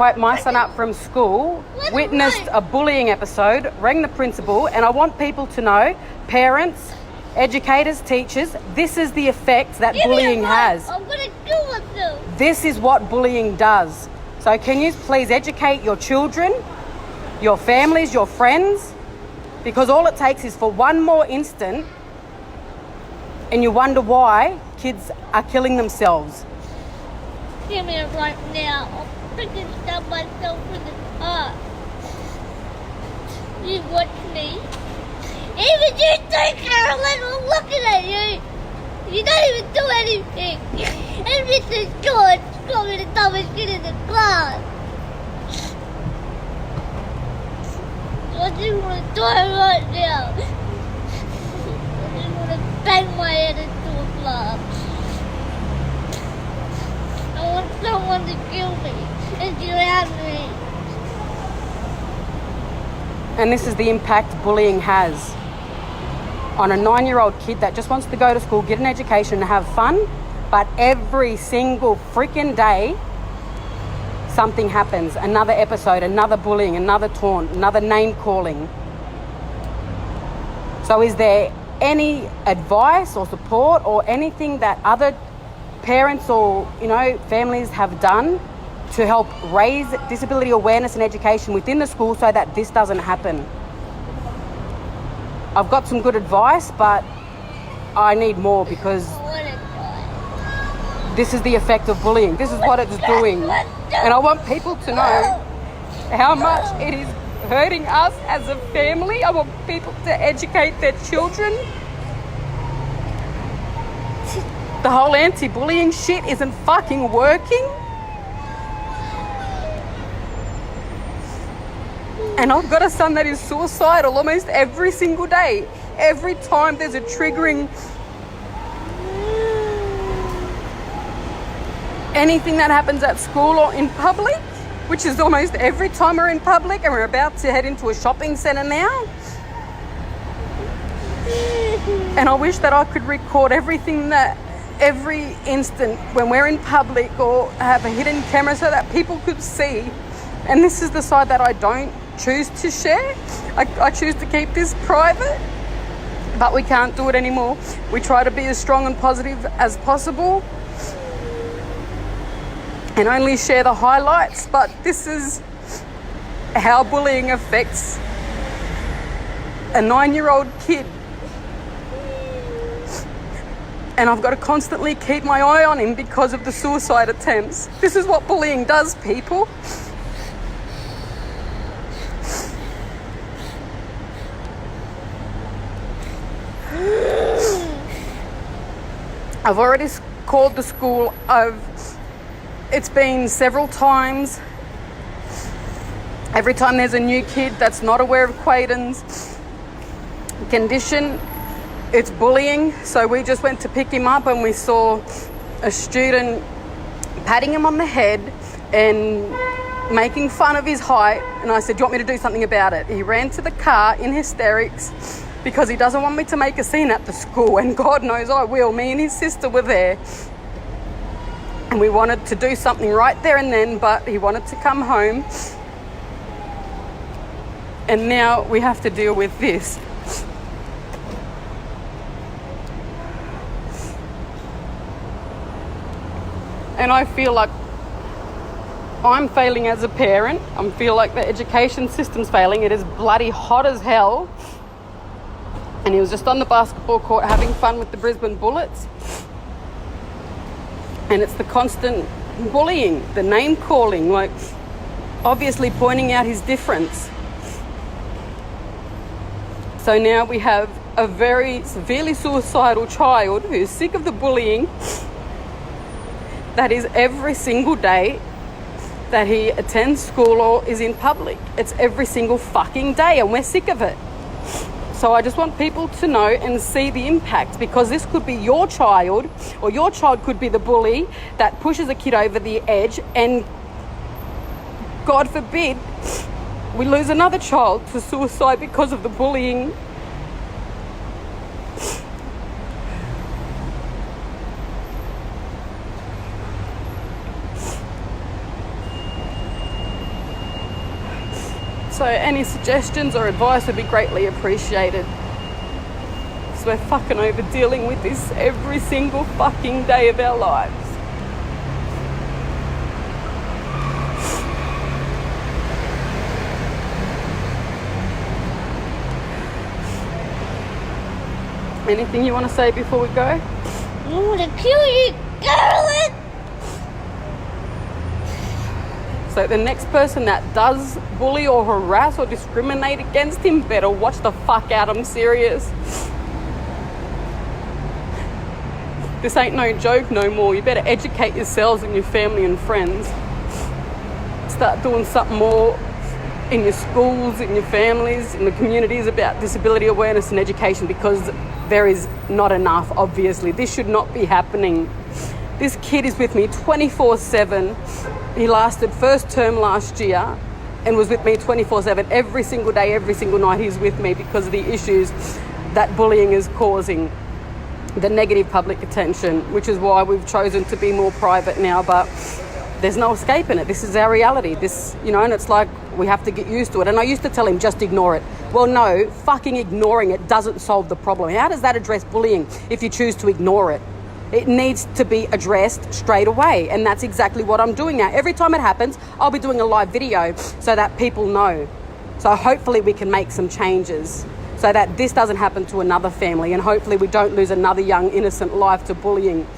My son up from school, witnessed a bullying episode, rang the principal, and I want people to know, parents, educators, teachers, this is the effect that bullying has. I'm going to do with them. This is what bullying does. So can you please educate your children, your families, your friends? Because all it takes is for one more instant and you wonder why kids are killing themselves. Give me it right now. I'll freaking stab myself in the heart. You watch me. Even you too, Carolyn, I'm looking at you. You don't even do anything. And Mrs. George called me the dumbest kid in the class. I just want to die right now. I just want to bang my head into a glass. I want someone to kill me and drown me. And this is the impact bullying has on a 9-year-old kid that just wants to go to school, get an education and have fun, but every single freaking day something happens, another episode, another bullying, another taunt, another name calling. So is there any advice or support or anything that other parents or, families have done to help raise disability awareness and education within the school so that this doesn't happen? I've got some good advice, but I need more because this is the effect of bullying. This is what it's doing. And I want people to know how much it is hurting us as a family. I want people to educate their children. The whole anti-bullying shit isn't fucking working. And I've got a son that is suicidal almost every single day. Every time there's a triggering anything that happens at school or in public, which is almost every time we're in public, and we're about to head into a shopping centre now. And I wish that I could record every instant when we're in public or have a hidden camera so that people could see. And this is the side that I don't choose to share. I choose to keep this private, but we can't do it anymore. We try to be as strong and positive as possible and only share the highlights, but this is how bullying affects a 9-year-old kid. And I've got to constantly keep my eye on him because of the suicide attempts. This is what bullying does, people. I've already called the school. It's been several times. Every time there's a new kid that's not aware of Quaden's condition, it's bullying. So we just went to pick him up and we saw a student patting him on the head and making fun of his height. And I said, do you want me to do something about it? He ran to the car in hysterics because he doesn't want me to make a scene at the school. And God knows I will. Me and his sister were there. And we wanted to do something right there and then, but he wanted to come home. And now we have to deal with this. And I feel like I'm failing as a parent. I feel like the education system's failing. It is bloody hot as hell. And he was just on the basketball court having fun with the Brisbane Bullets. And it's the constant bullying, the name calling, like obviously pointing out his difference. So now we have a very severely suicidal child who's sick of the bullying. That is every single day that he attends school or is in public. It's every single fucking day and we're sick of it. So I just want people to know and see the impact, because this could be your child, or your child could be the bully that pushes a kid over the edge, and God forbid we lose another child to suicide because of the bullying. So any suggestions or advice would be greatly appreciated. So we're fucking over dealing with this every single fucking day of our lives. Anything you want to say before we go? I want to kill you, Carolyn! So the next person that does bully or harass or discriminate against him better watch the fuck out. I'm serious. This ain't no joke no more. You better educate yourselves and your family and friends. Start doing something more in your schools, in your families, in the communities about disability awareness and education, because there is not enough, obviously. This should not be happening. This kid is with me 24/7. He lasted first term last year and was with me 24/7. Every single day, every single night he's with me because of the issues that bullying is causing, the negative public attention, which is why we've chosen to be more private now. But there's no escaping it. This is our reality. This, you know, and it's like we have to get used to it. And I used to tell him, just ignore it. Well, no, fucking ignoring it doesn't solve the problem. How does that address bullying if you choose to ignore it? It needs to be addressed straight away. And that's exactly what I'm doing now. Every time it happens, I'll be doing a live video so that people know. So hopefully we can make some changes so that this doesn't happen to another family, and hopefully we don't lose another young innocent life to bullying.